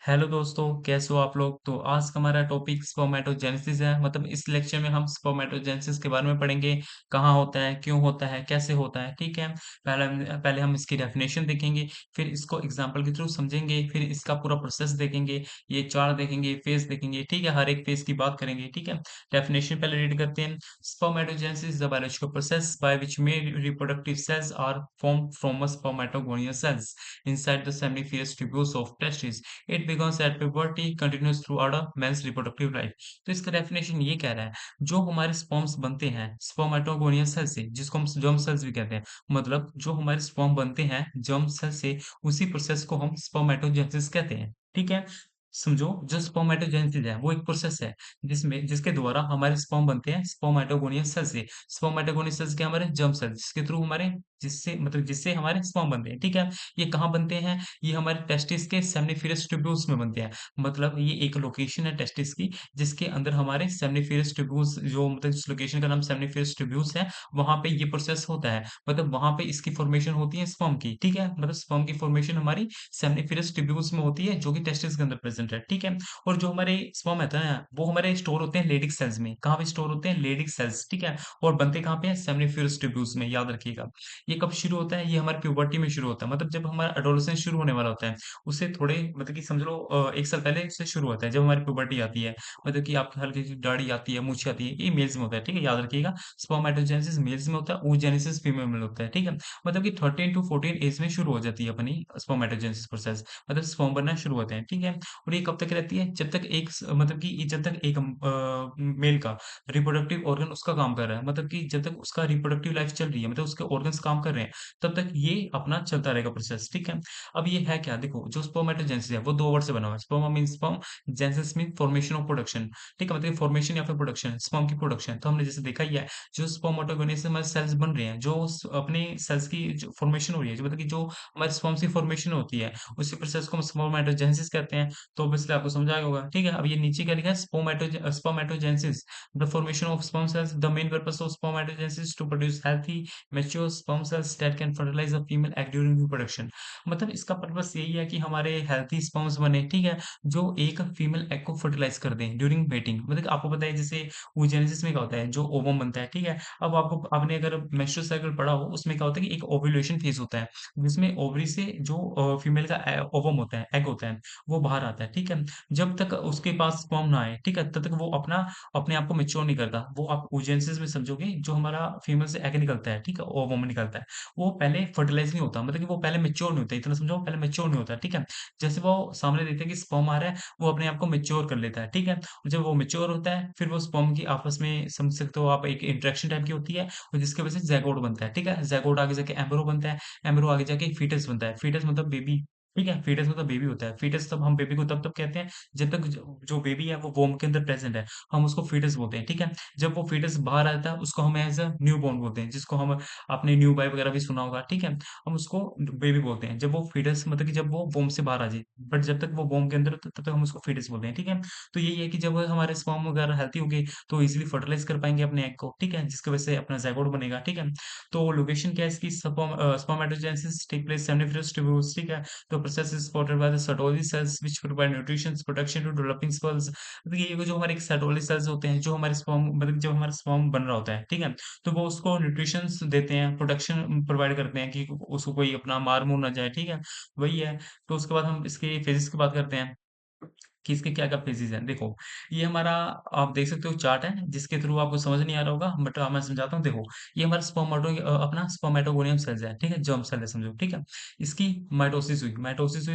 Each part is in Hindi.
हेलो दोस्तों, कैसे हो आप लोग? तो आज का हमारा टॉपिक स्पर्मेटोजेनेसिस है। मतलब इस लेक्चर में हम स्पर्मेटोजेनेसिस के बारे में पढ़ेंगे। कहाँ होता है, क्यों होता है, कैसे होता है, ठीक है? पहले हम इसकी डेफिनेशन देखेंगे, फिर इसको एग्जांपल के थ्रू समझेंगे, फिर इसका पूरा प्रोसेस देखेंगे, ये चार्ट देखेंगे, फेज देखेंगे, ठीक है? हर एक फेज की बात करेंगे, ठीक है? डेफिनेशन पहले रीड करते हैं। Spermatogenesis is the biological process by which male reproductive cells are formed from a spermatogonial cells inside the seminiferous tubules of testes. It begins at puberty, continues throughout a man's reproductive life। तो इसका डेफिनेशन ये कह रहा है जो हमारे स्पर्म्स बनते हैं स्पर्मेटोगोनियल सेल से, जिसको हम जर्म सेल्स भी कहते हैं। मतलब जो हमारे स्पर्म बनते हैं जर्म सेल से, उसी प्रोसेस को हम स्पर्मेटोजेनेसिस कहते हैं, ठीक है? समझो, जो स्पर्मेटोजेनेसिस है वो एक प्रोसेस है जिसके द्वारा हमारे स्पर्म बनते हैं स्पर्मेटोगोनियल सेल से। स्पर्मेटोगोनियल सेल्स क्या, हमारे जर्म सेल, जिसके थ्रू हमारे जिससे हमारे स्पर्म बनते हैं, ठीक है? ये कहाँ बनते हैं? ये हमारे टेस्टिस के सेमनीफेरस ट्यूब्यूल्स में बनते हैं। मतलब ये एक लोकेशन है टेस्टिस की, जिसके अंदर हमारे सेमनीफेरस ट्यूब्यूल्स, जो मतलब जिस लोकेशन का नाम सेमनीफेरस ट्यूब्यूल्स है, वहां पे ये प्रोसेस होता है। मतलब वहां पे इसकी फॉर्मेशन होती है स्पर्म की, ठीक है? मतलब स्पर्म की फॉर्मेशन हमारी सेमनीफेरस ट्यूब्यूल्स में होती है, जो कि टेस्टिस के अंदर प्रेजेंट है, ठीक है? और जो हमारे स्पर्म होता है ना, वो हमारे स्टोर होते हैं लेडिक सेल्स में। कहाँ पे स्टोर होते हैं? लेडिक सेल्स, ठीक है? और बनते कहाँ पे हैं? सेमनीफेरस ट्यूब्यूल्स में, याद रखिएगा। ये कब शुरू होता है? ये हमारी प्यूबर्टी में शुरू होता है। मतलब जब हमारा एडोलेसेंस शुरू होने वाला होता है, उससे थोड़े मतलब कि समझ लो 1 साल पहले से शुरू होता है, जब हमारी प्यूबर्टी आती है। मतलब कि आपकी हल्की-सी दाढ़ी आती है, मूंछ आती है, ये मेल्स में होता है, ठीक है? याद रखिएगा, स्पर्मेटोजेनेसिस मेल्स में होता है, oogenesis फीमेल में होता है, ठीक है? मतलब कि 13 टू 14 एज में शुरू हो जाती है अपनी स्पर्मेटोजेनेसिस प्रोसेस। मतलब स्पर्म बनना शुरू होते हैं, ठीक है? और ये कब तक रहती है? जब तक मतलब कि जब तक एक मेल का रिप्रोडक्टिव ऑर्गन उसका काम कर रहा है, मतलब कि जब तक उसका रिप्रोडक्टिव लाइफ चल रही है, मतलब उसके ऑर्गन्स काम कर रहे हैं, तब तक ये अपना चलता रहेगा प्रोसेस, ठीक है? अब ये है क्या? देखो, जो स्पर्मेटोजेनेसिस है वो 2 वर्ड से बना हुआ है। स्पर्मा means sperm, genesis means formation of production, ठीक है? मतलब फॉर्मेशन या फिर प्रोडक्शन, स्पर्म की प्रोडक्शन। तो हमने जैसे देखा ही है, जो स्पर्मेटोगोनियस में सेल्स बन रहे हैं, जो अपने सेल्स की जो फॉर्मेशन हो रही है, जो मतलब कि जो हमारे स्पर्म की फॉर्मेशन होती है, उसी प्रोसेस को हम स्पर्मेटोजेनेसिस कहते हैं। तो ऑब्वियसली आपको समझ आया होगा, ठीक है? अब ये नीचे क्या लिखा है? Spermatogenesis, the formation of sperm cells, the main purpose of spermatogenesis to produce healthy mature sperm cells that can fertilize a female egg during reproduction। मतलब इसका पर्पस यही है कि हमारे हेल्थी स्पर्म्स बने, ठीक है? जो एक फीमेल एग को फर्टिलाइज कर दें ड्यूरिंग मेटिंग। मतलब कि आपको पता है जैसे oogenesis में क्या होता है, जो ओवम बनता है, ठीक है? अब आपको आपने अगर मेंस्ट्रुअल साइकिल पढ़ा हो, उसमें क्या होता है कि एक ओव्यूलेशन फेज होता है, जिसमें ओवरी से जो फीमेल का ओवम होता है, एग होता है, वो बाहर आता है, ठीक है? जब तक उसके पास स्पर्म ना आए, ठीक है, तब तक वो अपने आप को मैच्योर नहीं करता। वो आप oogenesis में समझोगे, जो हमारा फीमेल से एग निकलता है, ठीक है, ओवम निकलता है, वो पहले फर्टिलाइज नहीं होता। मतलब कि वो पहले मैच्योर नहीं होता, इतना समझो, वो पहले मैच्योर नहीं होता, ठीक है? जैसे वो सामने देखते हैं कि स्पर्म आ रहा है, वो अपने आप को मैच्योर कर लेता है, ठीक है? और जब वो मैच्योर होता है, फिर वो स्पर्म की आपस में समझ सकते हो आप, एक इंटरेक्शन टाइप की होती है, और जिसकी वजह से ज़ायगोट बनता है, ठीक है? ज़ायगोट आगे जाके एम्ब्रियो बनता है, एम्ब्रियो आगे जाके फीटस बनता है। फीटस मतलब बेबी, ठीक है? फीटस मतलब बेबी होता है। फीटस तब हम बेबी को तब तक कहते हैं जब तक जो बेबी है वो वोम के अंदर प्रेजेंट है, हम उसको फीटस बोलते हैं, ठीक है? जब वो फीटस बाहर आता है, उसको हम एज अ न्यू बॉर्न बोलते हैं, जिसको हम, आपने न्यू बॉय वगैरह भी सुना होगा, ठीक है? हम उसको बेबी बोलते हैं, जब वो फीटस मतलब कि जब वो वोम से बाहर आ जाए, बट जब तक वो वोम के अंदर होता है, तब तक हम उसको फीटस बोलते हैं, ठीक है? तो यही है कि जब हमारे स्पर्म वगैरह हेल्थी होंगे, तो इजीली फर्टिलाइज कर पाएंगे अपने एग को, ठीक है? जिसकी वजह से अपना ज़ायगोट बनेगा, ठीक है? तो लोकेशन क्या है इसकी? Spermatogenesis take place seminiferous tubules, ठीक है? The process is supported by the Sertoli cells which provide nutrition protection to developing sperms। मतलब ये जो हमारे Sertoli cells होते हैं, जो हमारे स्पर्म मतलब जब हमारा स्पर्म बन रहा होता है, ठीक है? तो वो उसको न्यूट्रिशंस देते हैं, प्रोटेक्शन प्रोवाइड करते हैं कि उसको कोई अपना मार मुर ना जाए, ठीक है? वही है। तो उसके बाद हम इसके फेजेस की बात करते हैं कि इसके क्या-क्या फेजेस हैं। देखो, ये हमारा, आप देख सकते हो चार्ट है, जिसके थ्रू आपको समझ नहीं आ रहा होगा, बट मैं समझाता हूँ। देखो, ये हमारा अपना स्पर्मेटोगोनियम सेल्स है, ठीक है? जर्म सेल है समझो, ठीक है? इसकी माइटोसिस हुई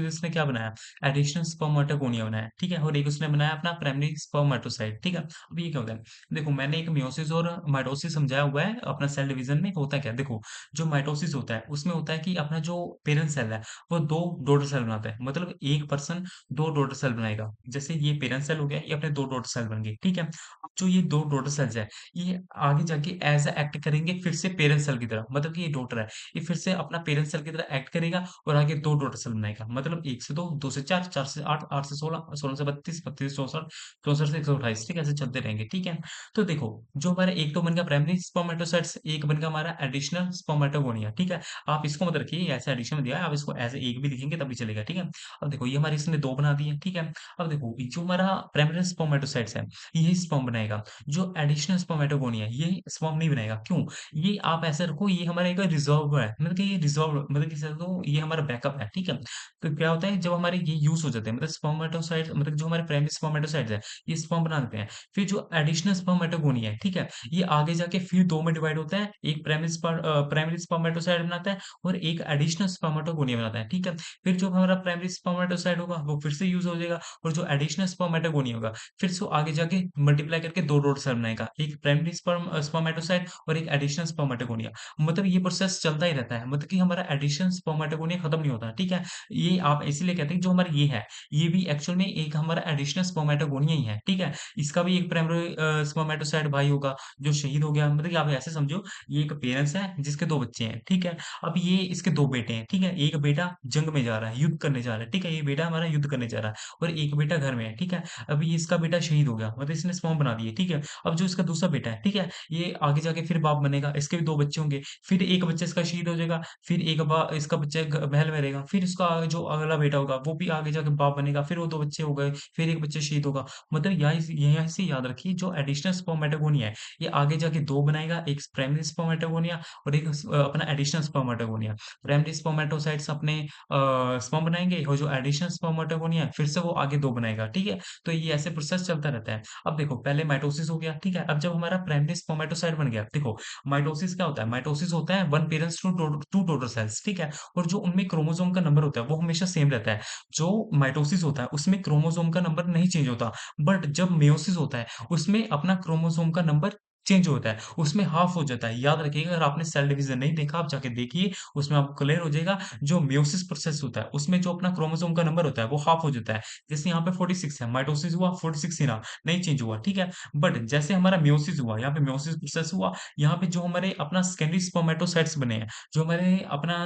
तो इसने क्या बनाया? एडिशनल स्पर्मेटोगोनिया बनाया, ठीक है? और एक उसने बनाया अपना प्राइमरी स्पर्मेटोसाइट, ठीक है? अब ये क्या होता है? देखो, मैंने एक मियोसिस और माइटोसिस समझाया हुआ है अपना सेल डिवीजन में। होता क्या है? देखो, जो माइटोसिस होता है, उसमें होता है कि अपना जो पेरेंट सेल है, वो 2 डॉटर सेल बनाता है। मतलब एक पर्सन 2 डॉटर सेल बनाएगा, जैसे ये पेरेंट सेल हो गया, ये अपने 2 डॉटर सेल बन गए, ठीक है? अब जो ये 2 डॉटर सेल्स है, ये आगे जाके ऐज़ अ एक्ट करेंगे फिर से पेरेंट सेल की तरह। मतलब कि ये डॉटर है, ये फिर से अपना पेरेंट सेल की तरह एक्ट करेगा और आगे 2 डॉटर सेल बनाएगा। मतलब 1 से 2, 2 से 4, 4 से 8, 8 से 16, 16 से 32, 32 से 64, 64 से 128, ठीक है? ऐसे चलते रहेंगे, ठीक है? तो देखो, जो हमारा एक तो बन गया प्राइमरी स्पर्मेटोसाइट्स, एक बन गया हमारा एडिशनल स्पर्मेटोगोनिया, ठीक है? आप इसको मत रखिए, ये ऐसे एडिशन में दिया है, आप इसको एज़ एक भी लिखेंगे तब भी चलेगा, ठीक है? अब देखो, ये हमारे इसने 2 बना दिए, ठीक है? अब देखो, ये जो हमारा प्राइमरी स्पर्मेटोसाइट्स है, ये स्पर्म बनाएगा। जो एडिशनल स्पर्मेटोगोनिया है, ये स्पर्म नहीं बनाएगा, क्यों? ये आप ऐसे रखो, ये हमारा एक रिज़र्व है, मतलब कि ये रिज़र्व मतलब कि समझो ये हमारा बैकअप है, ठीक है? तो क्या होता है, जब हमारे ये यूज़ हो जाते हैं, मतलब स्पर्मेटोसाइट्स मतलब जो हमारे प्राइमरी स्पर्मेटोसाइट्स है, ये स्पर्म बना देते हैं। फिर जो एडिशनल स्पर्मेटोगोनिया है, ठीक है? ये आगे जाके फिर 2 में डिवाइड होता है, एक प्राइमरी स्पर्मेटोसाइट बनाता है और एक एडिशनल स्पर्मेटोगोनिया बनाता है, ठीक है? फिर जो हमारा प्राइमरी स्पर्मेटोसाइट होगा, वो फिर से यूज़ हो जाएगा और जो एडिशनल स्पर्मेटोगोनिया होगा, फिर से वो आगे जाके मल्टीप्लाई करके 2 डॉटर सेल बनाएगा, एक प्राइमरी स्पर्मेटोसाइट और एक एडिशनल स्पर्मेटोगोनिया। मतलब ये प्रोसेस चलता ही रहता है, मतलब कि हमारा एडिशन स्पर्मेटोगोनिया खत्म नहीं होता, ठीक है? ये आप इसीलिए कहते हैं कि जो हमारा ये है, ये भी एक्चुअल में एक हमारा एडिशनल स्पर्मेटोगोनिया ही है, ठीक है? इसका भी एक प्राइमरी स्पर्मेटोसाइट भाई होगा, जो शहीद हो गया, मतलब कि आप ऐसे समझो, ये एक पेरेंट्स है जिसके 2 बच्चे हैं, ठीक है? अब ये इसके 2 बेटे हैं, ठीक है? एक बेटा जंग में जा रहा है, युद्ध करने जा रहा है, ठीक है? ये बेटा हमारा युद्ध करने जा रहा है और एक बेटा घर में है, ठीक है? अब ये इसका बेटा शहीद हो गया, मतलब इसने स्पर्म बना दिए, ठीक है? अब जो इसका दूसरा बेटा है, ठीक है? ये आगे जाके फिर बाप बनेगा, इसके भी 2 बच्चे होंगे, फिर एक बच्चा इसका शहीद हो जाएगा, फिर एक इसका बच्चा महल में रहेगा, फिर इसका जो अगला बेटा होगा, वो भी आगे जाके बाप बनेगा, फिर वो 2 बच्चे हो गए, फिर एक बच्चा शहीद होगा। मतलब यहाँ से याद रखिए, जो एडिशनल स्पर्मेटोगोनिया है, ये आगे जाके 2 बनाएगा, एक प्राइमरी स्पर्मेटोगोनिया और एक अपना एडिशनल स्पर्मेटोगोनिया। प्राइमरी स्पर्मेटोसाइट्स अपने स्पर्म बनाएँगे और जो एडिशनल स्पर्मेटोगोनिया है, फिर से वो आगे 2 बनाएगा, ठीक है? तो ये ऐसे प्रोसेस चलता रहता है। अब देखो, पहले माइटोसिस हो गया, ठीक है? अब जब हमारा प्राइमरी स्पर्मेटोसाइट बन गया, देखो माइटोसिस क्या होता है? माइटोसिस होता है one parents to daughter cells, ठीक है? और जो उनमें क्रोमोसोम का नंबर होता है, वो हमेशा सेम रहता है। जो माइटोसिस होता है, उसमें क्रोमोसोम का नंबर नहीं चेंज होता, बट जब मेयोसिस होता है, उसमें अपना क्रोमोसोम का नंबर चेंज होता है, उसमें हाफ हो जाता है। याद रखिएगा, अगर आपने सेल डिवीजन नहीं देखा, आप जाके देखिए, उसमें आपको क्लियर हो जाएगा। जो मेयोसिस प्रोसेस होता है, उसमें जो अपना क्रोमोसोम का नंबर होता है, वो हाफ हो जाता है। जैसे यहाँ पे 46 है, माइटोसिस हुआ 46 ही रहा, नहीं चेंज हुआ, ठीक है? बट जैसे हमारा मेयोसिस हुआ, यहाँ पे मेयोसिस प्रोसेस हुआ, यहाँ पे जो हमारे अपना सेकेंडरी स्पर्मेटोसाइट्स बने हैं, जो हमारे अपना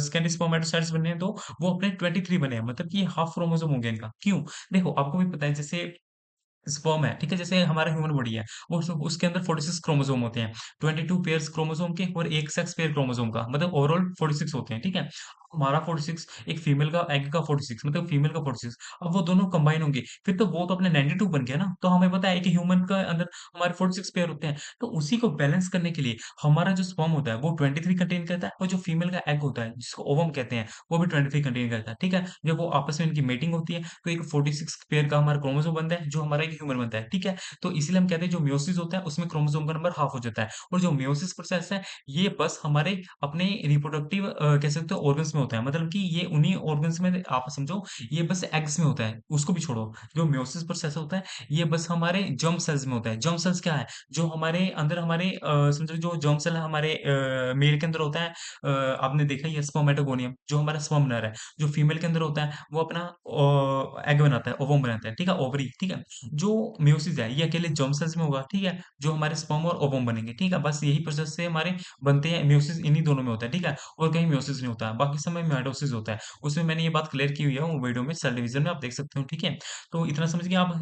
सेकेंडरी स्पर्मेटोसाइट्स बने हैं, तो वो अपने 23 बने हैं, मतलब कि हाफ क्रोमोसोम हो गया इनका। क्यों? देखो, आपको भी पता है, जैसे स्पर्म है, ठीक है? जैसे हमारा ह्यूमन बॉडी है, वो उसके अंदर 46 क्रोमोसोम होते हैं, 22 पेयर्स क्रोमोसोम के और 1 सेक्स पेयर क्रोमोसोम का, मतलब ओवरऑल 46 होते हैं, ठीक है? हमारा 46, एक फीमेल का एग का 46, मतलब फीमेल का 46, अब वो दोनों कंबाइन होंगे, फिर तो वो तो अपने 92 बन गया ना, तो हमें पता है कि ह्यूमन का अंदर हमारे 46 पेयर होते हैं, तो उसी को बैलेंस करने के लिए हमारा जो स्पर्म होता है, वो 23 कंटेन करता है और जो फीमेल का एग होता है, जिसको ओवम कहते हैं, वो भी 23 कंटेन करता है, ठीक है? जब वो आपस में इनकी मेटिंग होती है, तो एक 46 पेयर का हमारा क्रोमोसोम बनता है, जो हमारा एक ह्यूमन बनता है, ठीक है? तो इसीलिए हम कहते हैं, जो मेयोसिस होता है, उसमें क्रोमोसोम का नंबर हाफ हो जाता है और जो मेयोसिस प्रोसेस है, ये बस हमारे अपने रिप्रोडक्टिव कह सकते हो ऑर्गन्स में होता है, मतलब कि ये उन्हीं ऑर्गन्स में आप समझो, ये बस एग्स में होता है, उसको भी छोड़ो। जो मेयोसिस प्रोसेस होता है, ये बस हमारे जर्म सेल्स में होता है। जर्म सेल्स क्या है? जो हमारे अंदर हमारे समझो, जो जर्म सेल है हमारे मेल के अंदर होता है, आपने देखा ही है स्पर्मेटोगोनियम, जो हमारा स्पर्म बना रहा है। जो फीमेल के अंदर होता है, वो अपना एग बनाता है, ओवम बनाता है, ठीक है? ओवरी, ठीक है? जो मेयोसिस है, ये अकेले जर्म सेल्स में होगा, ठीक है? जो हमारे स्पर्म और ओवम बनेंगे, ठीक है? बस यही प्रोसेस से हमारे बनते हैं। मेयोसिस इन्हीं दोनों में होता है, ठीक है? और कहीं मेयोसिस नहीं होता है, बाकी समय माइटोसिस होता है। उसमें मैंने ये बात क्लियर की हुई है वो वीडियो में, सेल डिवीजन में आप देख सकते हो, ठीक है? तो इतना समझ गए आप,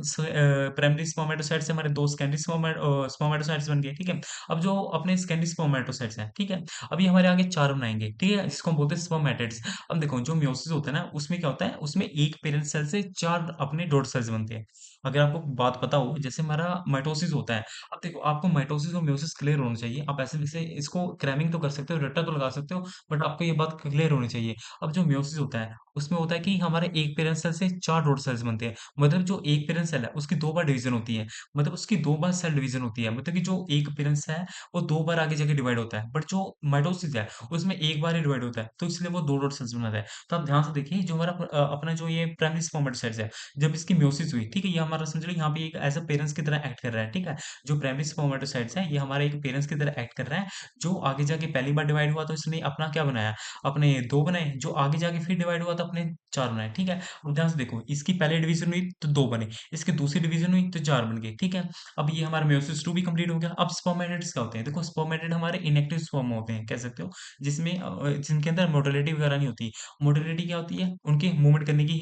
प्राइमरी स्पर्मेटोसाइट से हमारे 2 सेकेंडरी स्पर्मेटोसाइट्स बन गए, ठीक है? अब जो अपने सेकेंडरी स्पर्मेटोसाइट्स हैं, ठीक है? अभी हमारे आगे 4 बनाएँगे, ठीक है? जिसको हम बोलते हैं स्पर्मेटिड्स। अब देखो, जो मेयोसिस होता है ना, उसमें क्या होता है, उसमें एक पेरेंट सेल से 4 अपने डॉटर सेल्स बनते हैं। अगर आपको बात पता हो, जैसे हमारा माइटोसिस होता है, अब देखो, आपको माइटोसिस और मेयोसिस क्लियर होना चाहिए। आप ऐसे-वैसे इसको क्रैमिंग तो कर सकते हो, रट्टा तो लगा सकते हो, बट आपको ये बात क्लियर होनी चाहिए। अब जो मेयोसिस होता है, उसमें होता है कि हमारे एक पेरेंट सेल से 4 डॉटर सेल्स बनते हैं। मतलब जो एक पेरेंट सेल है, उसकी 2 बार डिवीज़न होती है। मतलब उसकी 2 बार सेल डिवीज़न होती है। मतलब कि जो एक पेरेंट्स है, वो 2 बार आगे जाके डिवाइड होता है। बट जो माइटोसिस है, उसमें 1 बार ही डिवाइड होता है। तो इसलिए वो 2 डॉटर सेल्स बनाता है। तो आप ध्यान से देखिए, जो हमारा अपना जो ये प्राइमरी स्पर्मेटोसाइट्स है, जब इसकी मेयोसिस हुई, ठीक है? ये हमारा समझ लो यहाँ पे एक एज़ अ पेरेंट्स की तरह एक्ट कर रहा है, ठीक है? जो प्राइमरी स्पर्मेटोसाइट्स हैं, ये हमारे एक पेरेंट्स की तरह एक्ट कर रहा है, जो आगे जाके पहली बार डिवाइड हुआ तो इसने अपना क्या बनाया, अपने 2 बनाए, जो आगे जाके फिर डिवाइड हुआ तो अपने 4 बनाए, ठीक है? अब ध्यान से देखो, इसकी पहले डिवीज़न हुई तो 2 बने, इसकी दूसरी डिवीज़न हुई तो 4 बन गए, ठीक है? अब ये हमारा मेयोसिस 2 भी कंप्लीट हो गया। अब स्पर्मेटिड्स क्या होते हैं? देखो स्पर्मेटिड हमारे इनएक्टिव स्पर्म होते हैं, कह सकते हो, जिसमें जिनके अंदर मोटिलिटी वगैरह नहीं होती। मोटिलिटी क्या होती है? उनकी मूवमेंट करने की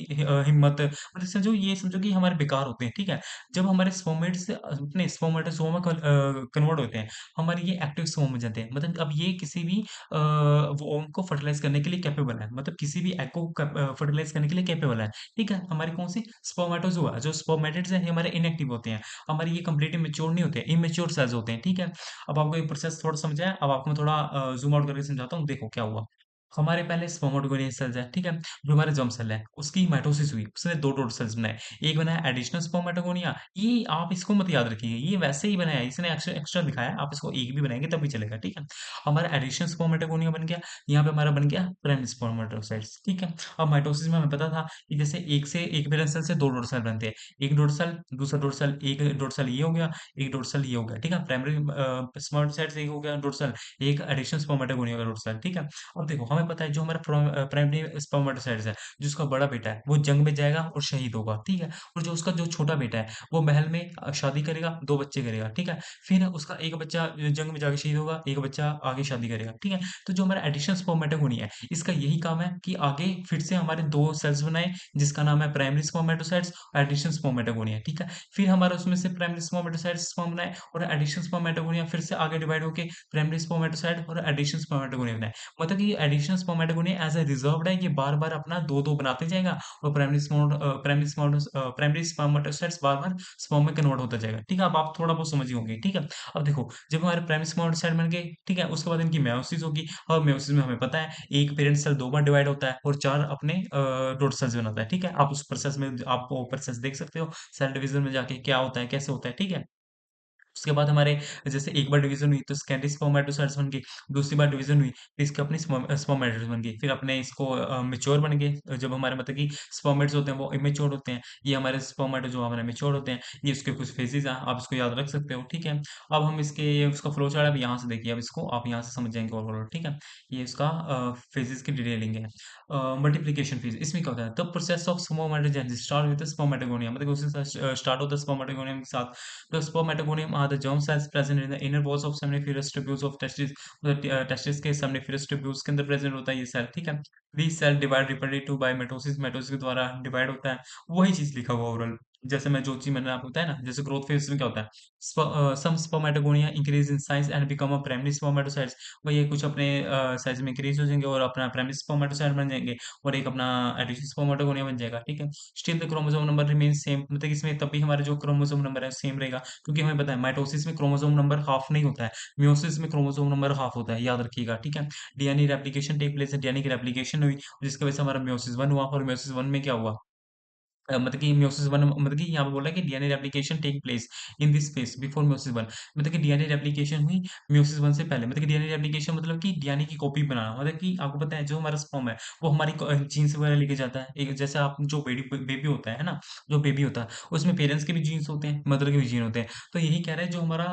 हिम्मत, मतलब समझो ये समझो कि हमारे बेकार होते हैं, ठीक है? जब हमारे स्पर्मेट्स अपने स्पर्मेटोज़ोआ में कन्वर्ट होते हैं, हमारे ये एक्टिव स्पर्म हो जाते हैं। मतलब अब ये किसी भी वोम को फर्टिलाइज़ करने के लिए कैपेबल है। मतलब किसी भी एग को फर्टिलाइज़ करने के लिए कैपेबल है, ठीक है? हमारे कौन से? स्पर्मेटोज़ोआ, जो स्पर्मेटिड्स हैं, ये हमारे इनएक्टिव होते हैं। हमारे ये कंप्लीटली मैच्योर नहीं होते, इमैच्योर सेल्स होते हैं, ठीक है? अब आपको ये प्रोसेस थोड़ा समझ आया? अब आपको मैं थोड़ा ज़ूम आउट करके समझाता हूँ, देखो क्या हुआ। हमारे पहले स्पर्मेटोगोनियल सेल्स हैं, ठीक है? जो हमारे जर्म सेल है, उसकी माइटोसिस हुई, उसने 2 डॉटर सेल्स बनाए। एक बनाया एडिशनल स्पर्मेटोगोनिया, ये आप इसको मत याद रखिए, ये वैसे ही बनाया है, इसने एक्स्ट्रा एक्स्ट्रा दिखाया है, आप इसको एक भी बनाएँगे तब भी चलेगा, ठीक है? हमारा एडिशनल स्पर्मेटोगोनिया बन गया, यहाँ पे हमारा बन गया प्राइमरी स्पर्मेटोसाइट्स, ठीक है? अब माइटोसिस में हमें पता था कि जैसे एक पेरेंट सेल से 2 डॉटर सेल बनते हैं। एक डॉटर सेल, दूसरा डॉटर सेल, एक डॉटर सेल ये हो गया, एक डॉटर सेल ये हो गया, ठीक है? प्राइमरी स्पर्मेटोसाइट्स एक हो गया डॉटर सेल, एक एडिशनल स्पर्मेटोगोनिया का डॉटर सेल, ठीक है? अब देखो हमें पता है जो हमारा प्राइमरी स्पर्मेटोसाइट्स है, जो उसका बड़ा बेटा है, वो जंग में जाएगा और शहीद होगा, ठीक है? और जो उसका जो छोटा बेटा है, वो महल में शादी करेगा, 2 बच्चे करेगा, ठीक है? फिर उसका एक बच्चा जंग में जाके शहीद होगा, एक बच्चा आगे शादी करेगा, ठीक है? तो जो हमारा एडिशनल स्पर्मेटोगोनिया है, इसका यही काम है कि आगे फिर से हमारे 2 सेल्स बनाए, जिसका नाम है प्राइमरी स्पर्मेटोसाइट्स और एडिशनल स्पर्मेटोगोनिया, ठीक है? फिर हमारा उसमें से प्राइमरी स्पर्मेटोसाइट्स स्पर्म बनाए और एडिशनल स्पर्मेटोगोनिया फिर से आगे डिवाइड होके प्राइमरी स्पर्मेटोसाइट और एडिशनल स्पर्मेटोगोनिया बनाए। मतलब कि additional spermatogonia as a reserved है, ये बार-बार अपना 2-2 बनाते जाएगा और प्राइमरी स्पर्मेटोसाइट्स बार-बार स्पर्म में कन्वर्ट होता जाएगा, ठीक है? अब आप थोड़ा बहुत समझ ही होंगे, ठीक है? अब देखो, जब हमारे प्राइमरी स्पर्मेटोसाइट बन गए, ठीक है? उसके बाद इनकी मेयोसिस होगी और मेयोसिस में हमें पता है, एक पेरेंट सेल 2 बार डिवाइड होता है और 4 अपने डॉटर सेल्स बनाता है, ठीक है? आप उस प्रोसेस में आप वो प्रोसेस देख सकते हो, सेल डिवीज़न में जाके क्या होता है, कैसे होता है, ठीक है? उसके बाद हमारे जैसे एक बार डिवीज़न हुई तो सेकेंडरी स्पर्मेटोसाइट्स बन गए, दूसरी बार डिवीज़न हुई तो इसके अपने स्पर्मेटिड्स बन गए, फिर अपने इसको मैच्योर बन गए, जब हमारे मतलब कि स्पर्मेट्स होते हैं वो इमैच्योर होते हैं, ये हमारे स्पर्मेटोज़ोआ हमारे मैच्योर होते हैं, ये उसके कुछ फेजेज़ हैं, आप इसको याद रख सकते हो, ठीक है? अब हम इसके उसका फ्लो चार्ट अब यहाँ से देखिए, अब इसको आप यहाँ से समझ जाएँगे ओवरऑल, ठीक है? ये इसका फेजेज़ की डिटेलिंग है। मल्टीप्लिकेशन फेज, इसमें क्या होता है? The process of spermatogenesis start with the spermatogonia, मतलब उसी के साथ स्टार्ट होता है स्पर्मेटोगोनियम के साथ। The spermatogonium are the germ cells present in the inner walls of seminiferous tubules of testes, मतलब टेस्टिस के seminiferous tubules के अंदर प्रेजेंट होता है ये सेल, ठीक है? These cell divide reproduce to by mitosis, mitosis के द्वारा डिवाइड होता है, वही चीज लिखा हुआ ओवरऑल। जैसे मैं जो चीज मैंने आपको बताया ना, जैसे ग्रोथ फेज में क्या होता है, some spermatogonia increase in size and become a primary spermatocytes, वही है, कुछ अपने साइज में इंक्रीज हो जाएंगे और अपना प्राइमरी स्पर्मेटोसाइट बन जाएंगे और एक अपना एडिशनल स्पर्मेटोगोनिया बन जाएगा, ठीक है? Still the chromosome number remain same, मतलब इसमें तब भी हमारा जो क्रोमोसोम नंबर है सेम रहेगा, क्योंकि हमें पता है माइटोसिस में क्रोमोसोम नंबर हाफ नहीं होता है, मियोसिस में क्रोमोसोम नंबर हाफ होता है, याद रखिएगा, ठीक है? डीएनए रेप्लिकेशन टेक प्लेस है, डीएनए की रेप्लिकेशन हुई, जिसकी वजह से हमारा मियोसिस 1 हुआ और मियोसिस 1 में क्या हुआ, मतलब कि मियोसिस 1, मतलब कि यहाँ पे बोल रहा है कि DNA replication take place in this phase before meiosis 1, मतलब कि डीएनए रेप्लिकेशन हुई मियोसिस 1 से पहले, मतलब कि डीएनए रेप्लिकेशन मतलब कि डीएनए की कॉपी बनाना, मतलब कि आपको पता है जो हमारा स्पर्म है वो हमारी जीन्स वगैरह लेके जाता है, एक जैसे आप जो बेबी होता है ना, जो बेबी होता है उसमें पेरेंट्स के भी जीन्स होते हैं, मदर के भी जीन होते हैं, तो यही कह रहा है जो हमारा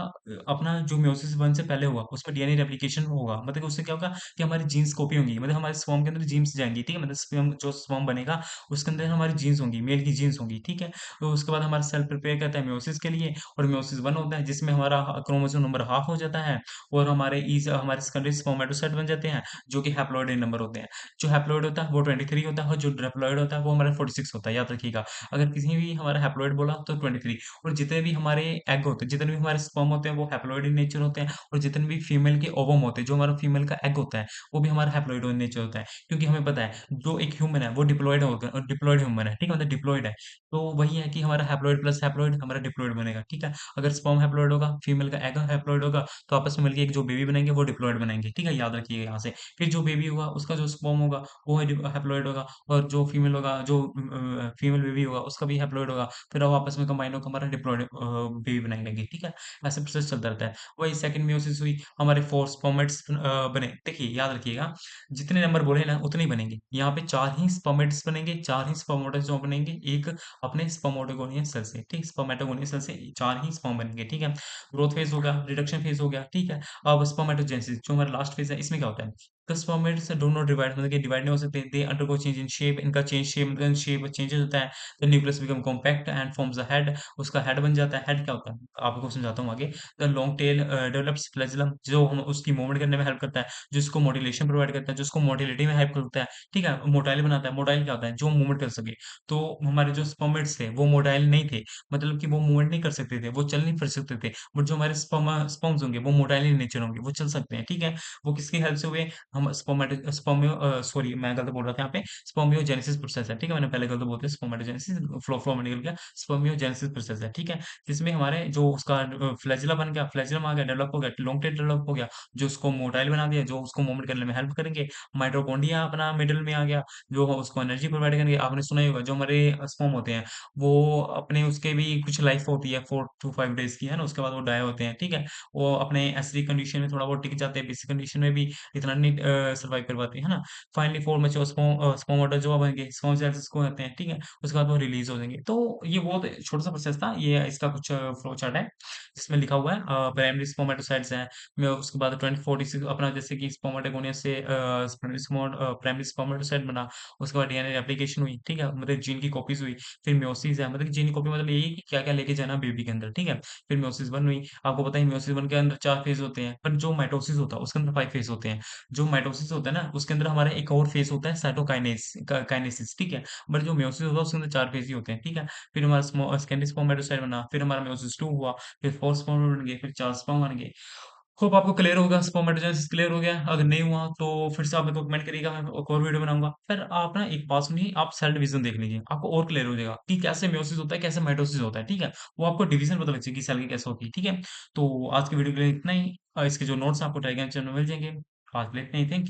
अपना जो मियोसिस 1 से पहले हुआ उसमें डीएनए रेप्लिकेशन होगा, मतलब कि उससे क्या होगा कि हमारी जीन्स कॉपी होंगी, मतलब हमारे स्पर्म के अंदर जीन्स जाएंगी, ठीक है? मतलब स्पर्म जो स्पर्म बनेगा उसके अंदर हमारी जीन्स होंगी, मेल की जीन्स होंगी, ठीक है? तो उसके बाद हमारा सेल प्रिपेयर करता है मेयोसिस के लिए और मेयोसिस 1 होता है जिसमें हमारा क्रोमोसोम नंबर हाफ हो जाता है और हमारे सेकेंडरी स्पर्मेटोसाइट बन जाते हैं, जो कि हैप्लॉइड इन नंबर होते हैं। जो हैप्लॉइड होता है वो 23 होता है और जो डिप्लॉइड होता है वो हमारा 46 होता है, याद रखिएगा। अगर किसी भी हमारा हैप्लॉइड बोला तो 23, और जितने भी हमारे एग होते हैं, जितने भी हमारे स्पर्म होते हैं वो हैप्लॉइड इन नेचर होते हैं, और जितने भी फीमेल के ओवम होते हैं, जो हमारा फीमेल का एग होता है, वो भी हमारा हैप्लॉइड इन नेचर होता है। क्योंकि हमें पता है जो एक ह्यूमन है वो डिप्लॉइड होगा, डिप्लॉइड ह्यूमन है, ठीक है? मतलब डिप्लॉइड है, तो वही है कि हमारा हैप्लॉइड प्लस हैप्लॉइड हमारा डिप्लॉइड बनेगा, ठीक है? अगर स्पर्म हैप्लॉइड होगा, फीमेल का एग हैप्लॉइड होगा, तो आपस में मिलके एक जो बेबी बनेंगे वो डिप्लॉइड बनेंगे, ठीक है? याद रखिएगा यहाँ से। फिर जो बेबी होगा उसका जो स्पर्म होगा वो हैप्लॉइड होगा, और जो फीमेल होगा, जो फीमेल बेबी होगा उसका भी हैप्लॉइड होगा, फिर वो आपस में कंबाइन होकर हमारा डिप्लॉइड बेबी बनाएंगे, ठीक है? ऐसे प्रोसेस चलता रहता है। वही सेकंड मेयोसिस हुई, हमारे 4 स्पर्मेट्स बने। देखिए याद रखिएगा, जितने नंबर बोले ना उतने ही बनेंगे। यहाँ पे 4 ही स्पर्मेट्स बनेंगे, 4 ही स्पर्मेटोज़ोआ बनेंगे, एक अपने स्पर्मेटोगोनियस सेल से, ठीक? स्पर्मेटोगोनियस सेल से 4 ही स्पर्म बनेंगे, ठीक है? ग्रोथ फेज़ हो गया, रिडक्शन फेज़ हो गया, ठीक है? अब स्पर्मेटोजेनेसिस जो हमारा लास्ट फेज़ है, इसमें क्या होता है? The spermatids do not divide, मतलब कि डिवाइड नहीं हो सकते, they undergo change in shape, इनका चेंज शेप, मतलब शेप चेंजेस होता है, the nucleus become compact and forms a head, उसका हेड बन जाता है। हेड क्या होता है? आपको समझाता हूँ आगे। The long tail develops flagellum, जो हम उसकी मूवमेंट करने में हेल्प करता है, जिसको मोटिलेशन प्रोवाइड करता है, जिसको मोटिलिटी में हेल्प करता है, ठीक है? मोटाइल बनाता है। मोटाइल क्या होता है? जो मूवमेंट कर सके। तो हमारे जो स्पर्मेट्स थे वो मोटाइल नहीं थे, मतलब कि वो मूवमेंट नहीं कर सकते थे, वो चल नहीं फिर सकते थे, बट जो हमारे स्पर्म्स होंगे वो मोटाइल इन नेचर होंगे, वो चल सकते हैं, ठीक है? वो किसकी हेल्प से हुए? हम सॉरी, मैं गलत बोल रहा था यहाँ पे। स्पर्मियोजेनेसिस प्रोसेस है, ठीक है? मैंने पहले गलत बोलते स्पर्मेटोजेनेसिस, फ्लो में निकल गया। स्पर्मियोजेनेसिस प्रोसेस है, ठीक है? जिसमें हमारे जो उसका फ्लैजिला बन गया, फ्लैजिलम आ गया, डेवलप हो गया, लॉन्ग टेल डेवलप हो गया, जो उसको मोटाइल बना दिया, जो उसको मूवमेंट करने में हेल्प करेंगे। माइटोकॉन्ड्रिया अपना मिडल में आ गया, जो उसको एनर्जी प्रोवाइड करेंगे। आपने सुना ही होगा, जो हमारे स्पर्म होते हैं, वो अपने उसके भी कुछ लाइफ होती है 4 to 5 डेज़ की, है ना? उसके बाद वो डाई होते हैं, ठीक है? वो अपने एसिडिक कंडीशन में थोड़ा बहुत टिक जाते हैं, बेसिक कंडीशन में भी इतना नहीं सर्वाइव कर पाते, है ना? फाइनली 4 मैच्योर स्पर्म जो बनेंगे, स्पर्म सेल्स इसको कहते हैं, ठीक है? उसके बाद वो रिलीज हो जाएंगे। तो ये बहुत छोटा सा प्रोसेस था, ये इसका कुछ फ्लो चार्ट है जिसमें लिखा हुआ है प्राइमरी स्पर्मेटोसाइट्स हैं, मैं उसके बाद 2046 अपना, जैसे कि स्पर्मेटोगोनिया से प्राइमरी स्पर्मेटोसाइट बना, उसके बाद डीएनए रेप्लिकेशन हुई, ठीक है? मतलब जीन की कॉपीज हुई, फिर मियोसिस है, मतलब जीन की कॉपी मतलब यही कि क्या क्या लेके जाना बेबी के अंदर, ठीक है? फिर मियोसिस वन हुई। आपको पता है मियोसिस वन के अंदर 4 फेज होते हैं, पर जो माइटोसिस होता है उसके अंदर 5 फेज होते हैं। जो माइटोसिस होता है ना, उसके अंदर हमारा एक और फेज होता है साइटोकाइनेसिस, ठीक है? बट जो मेयोसिस होता है उसके अंदर 4 फेज ही होते हैं, ठीक है? फिर हमारा सेकेंडरी स्पर्मेटोसाइट बना, फिर हमारा मेयोसिस 2 हुआ, फिर 4 स्पर्म बन गए, फिर 4 स्पर्म बन गए। होप आपको क्लियर होगा, स्पर्मेटोजेनेसिस क्लियर हो गया। अगर नहीं हुआ तो फिर से आप मेरे को कमेंट करिएगा, मैं एक और वीडियो बनाऊंगा। फिर आप ना एक बात सुनिए, आप सेल डिवीजन देख लीजिए, आपको और क्लियर हो जाएगा कि कैसे मेयोसिस होता है, कैसे माइटोसिस होता है, ठीक है? वो आपको डिवीजन पता लग जाएगी सेल की कैसे होती है, ठीक है? तो आज की वीडियो के लिए इतना ही। इसके जो नोट्स आपको टेलीग्राम चैनल में मिल जाएंगे। आज के लिए इतना ही, थैंक यू।